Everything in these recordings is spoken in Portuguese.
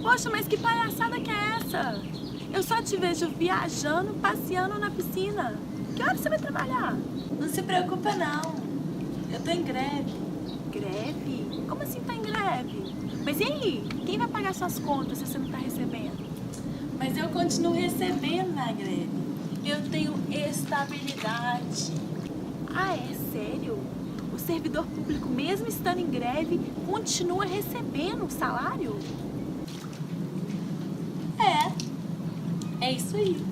Poxa, mas que palhaçada que é essa? Eu só te vejo viajando, passeando na piscina. Que hora você vai trabalhar? Não se preocupa não, eu tô em greve. Greve? Como assim tá em greve? Mas e aí? Quem vai pagar suas contas se você não tá recebendo? Mas eu continuo recebendo na greve. Eu tenho estabilidade. Ah, é? Sério? O servidor público, mesmo estando em greve, continua recebendo o salário? É isso aí.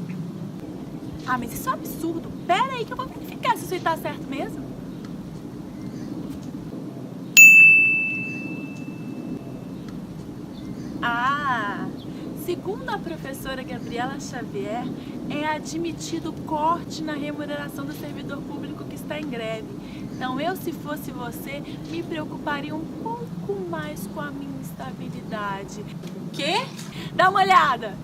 Ah, mas isso é um absurdo. Pera aí que eu vou verificar se isso aí tá certo mesmo. Ah, segundo a professora Gabriela Xavier, é admitido corte na remuneração do servidor público que está em greve. Então eu, se fosse você, me preocuparia um pouco mais com a minha estabilidade. Quê? Dá uma olhada!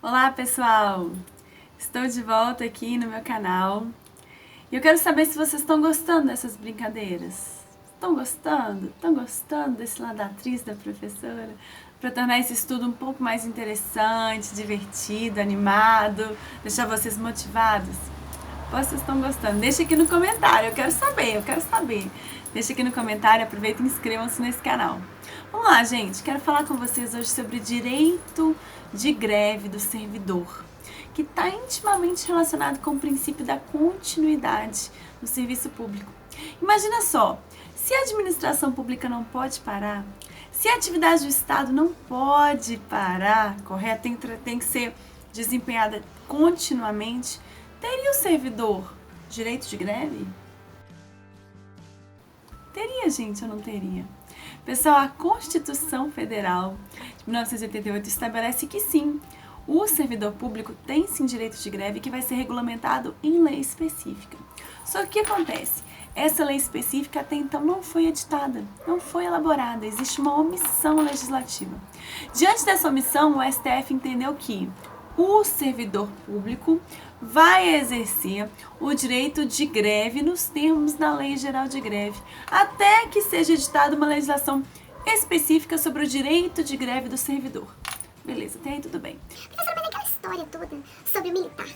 Olá pessoal, estou de volta aqui no meu canal e eu quero saber se vocês estão gostando dessas brincadeiras. Estão gostando? Estão gostando desse lado da atriz, da professora? Para tornar esse estudo um pouco mais interessante, divertido, animado, deixar vocês motivados? Vocês estão gostando? Deixa aqui no comentário, eu quero saber. Deixa aqui no comentário, aproveita e inscrevam-se nesse canal. Vamos lá, gente, quero falar com vocês hoje sobre direito de greve do servidor, que está intimamente relacionado com o princípio da continuidade no serviço público. Imagina só, se a administração pública não pode parar, se a atividade do Estado não pode parar, correto? Tem que ser desempenhada continuamente, teria o servidor direito de greve? Teria, gente, ou não teria? Pessoal, a Constituição Federal de 1988 estabelece que sim, o servidor público tem sim direito de greve que vai ser regulamentado em lei específica. Só que o que acontece? Essa lei específica até então não foi editada, não foi elaborada, existe uma omissão legislativa. Diante dessa omissão, o STF entendeu que o servidor público vai exercer o direito de greve nos termos da Lei Geral de Greve, até que seja editada uma legislação específica sobre o direito de greve do servidor. Beleza, até aí tudo bem. Professora, mas aquela história toda sobre o militar.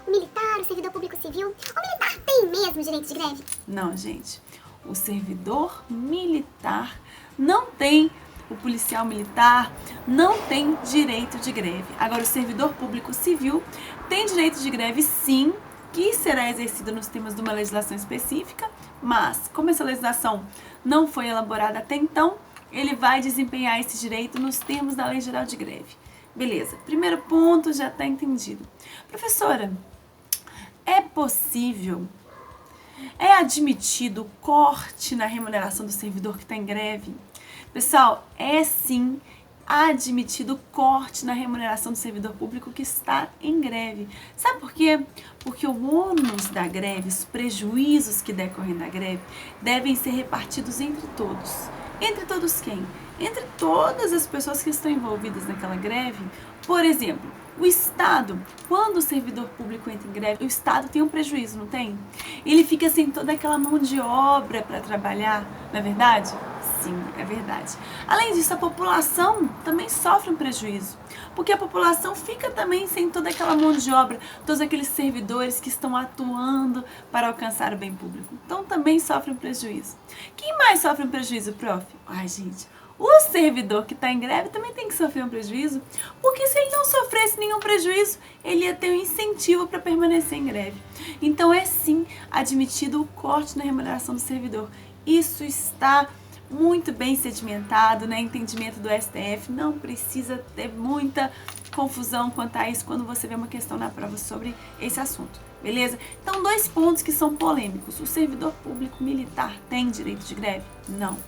O militar, o servidor público civil, o militar tem mesmo direito de greve? Não, gente. O servidor militar não tem, o policial militar não tem direito de greve. Agora, o servidor público civil tem direito de greve, sim, que será exercido nos termos de uma legislação específica, mas, como essa legislação não foi elaborada até então, ele vai desempenhar esse direito nos termos da Lei Geral de Greve. Beleza, primeiro ponto já está entendido. Professora, é possível, é admitido corte na remuneração do servidor que está em greve? Pessoal, é sim admitido corte na remuneração do servidor público que está em greve. Sabe por quê? Porque o ônus da greve, os prejuízos que decorrem da greve, devem ser repartidos entre todos. Entre todos quem? Entre todas as pessoas que estão envolvidas naquela greve. Por exemplo, o Estado, quando o servidor público entra em greve, o Estado tem um prejuízo, não tem? Ele fica sem toda aquela mão de obra para trabalhar, não é verdade? Sim, é verdade. Além disso, a população também sofre um prejuízo, porque a população fica também sem toda aquela mão de obra, todos aqueles servidores que estão atuando para alcançar o bem público. Então, também sofre um prejuízo. Quem mais sofre um prejuízo, prof? Ai, gente, o servidor que está em greve também tem que sofrer um prejuízo, porque se ele não sofresse nenhum prejuízo, ele ia ter um incentivo para permanecer em greve. Então, é sim admitido o corte na remuneração do servidor. Isso está muito bem sedimentado, né? Entendimento do STF, não precisa ter muita confusão quanto a isso quando você vê uma questão na prova sobre esse assunto, beleza? Então, 2 pontos que são polêmicos. O servidor público militar tem direito de greve? Não.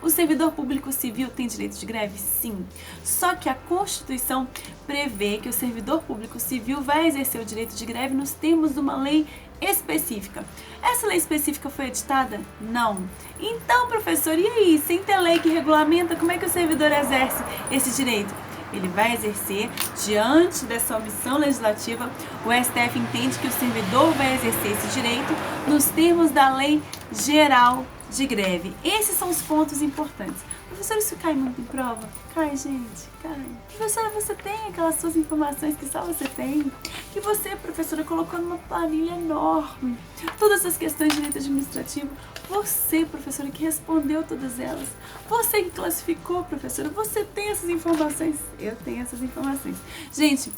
O servidor público civil tem direito de greve? Sim. Só que a Constituição prevê que o servidor público civil vai exercer o direito de greve nos termos de uma lei específica. Essa lei específica foi editada? Não. Então, professor, e aí? Sem ter lei que regulamenta, como é que o servidor exerce esse direito? ele vai exercer. Diante dessa omissão legislativa, o STF entende que o servidor vai exercer esse direito nos termos da Lei Geral de Greve. Esses são os pontos importantes. Professor, isso cai muito em prova? Cai, gente, cai. Professora, você tem aquelas suas informações que só você tem? Que você, professora, colocou numa planilha enorme. Todas essas questões de direito administrativo. Você, professora, que respondeu todas elas. Você que classificou, professora. Você tem essas informações. Eu tenho essas informações. Gente,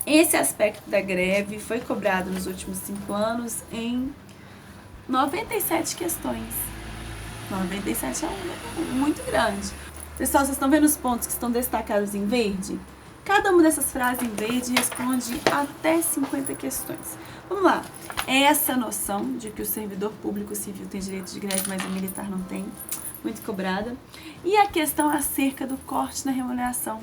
esse aspecto da greve foi cobrado nos últimos 5 anos em 97 questões. 97 é um número muito grande. Pessoal, vocês estão vendo os pontos que estão destacados em verde? Cada uma dessas frases em verde responde até 50 questões. Vamos lá. É essa noção de que o servidor público civil tem direito de greve, mas o militar não tem, muito cobrada. E a questão acerca do corte na remuneração,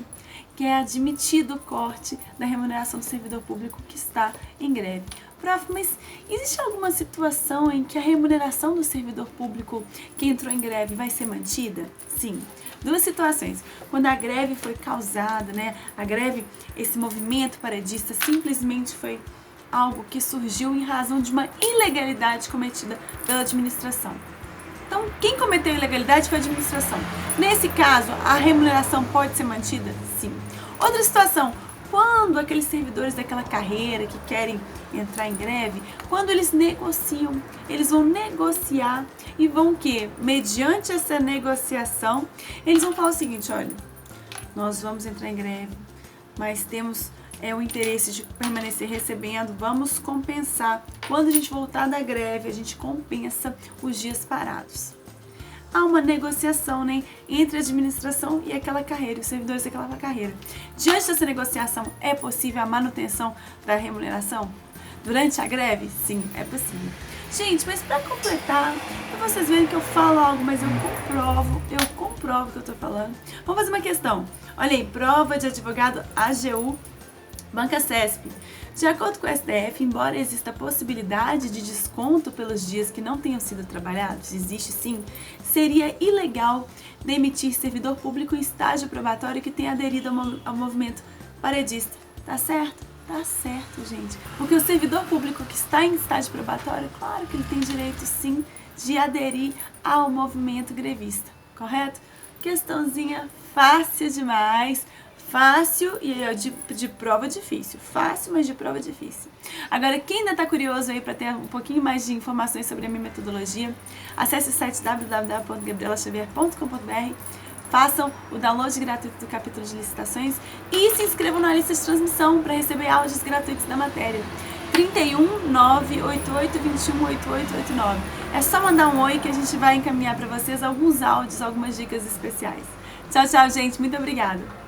que é admitido o corte da remuneração do servidor público que está em greve. Prof, mas existe alguma situação em que a remuneração do servidor público que entrou em greve vai ser mantida? Sim. 2 situações. Quando a greve foi causada, né? A greve, esse movimento paredista simplesmente foi algo que surgiu em razão de uma ilegalidade cometida pela administração. Então, quem cometeu ilegalidade foi a administração. Nesse caso, a remuneração pode ser mantida? Sim. Outra situação, quando aqueles servidores daquela carreira que querem entrar em greve, quando eles negociam, eles vão negociar e vão o quê? Mediante essa negociação, eles vão falar o seguinte, olha, nós vamos entrar em greve, mas temos o interesse de permanecer recebendo, vamos compensar. Quando a gente voltar da greve, a gente compensa os dias parados. Há uma negociação, né, entre a administração e aquela carreira, os servidores daquela carreira. Diante dessa negociação, é possível a manutenção da remuneração? Durante a greve? Sim, é possível. Gente, mas para completar, para vocês verem que eu falo algo, mas eu comprovo o que eu estou falando. Vamos fazer uma questão. Olha aí, prova de advogado AGU, Banca CESP. De acordo com o STF, embora exista a possibilidade de desconto pelos dias que não tenham sido trabalhados, existe sim, seria ilegal demitir servidor público em estágio probatório que tenha aderido ao movimento paredista. Tá certo? Tá certo, gente. Porque o servidor público que está em estágio probatório, claro que ele tem direito sim de aderir ao movimento grevista, correto? Questãozinha fácil demais. Fácil e de prova difícil. Fácil, mas de prova difícil. Agora, quem ainda está curioso aí para ter um pouquinho mais de informações sobre a minha metodologia, acesse o site www.gabrielaxavier.com.br, façam o download gratuito do capítulo de licitações e se inscrevam na lista de transmissão para receber áudios gratuitos da matéria. 31 988 21 8889. É só mandar um oi que a gente vai encaminhar para vocês alguns áudios, algumas dicas especiais. Tchau, tchau, gente. Muito obrigada.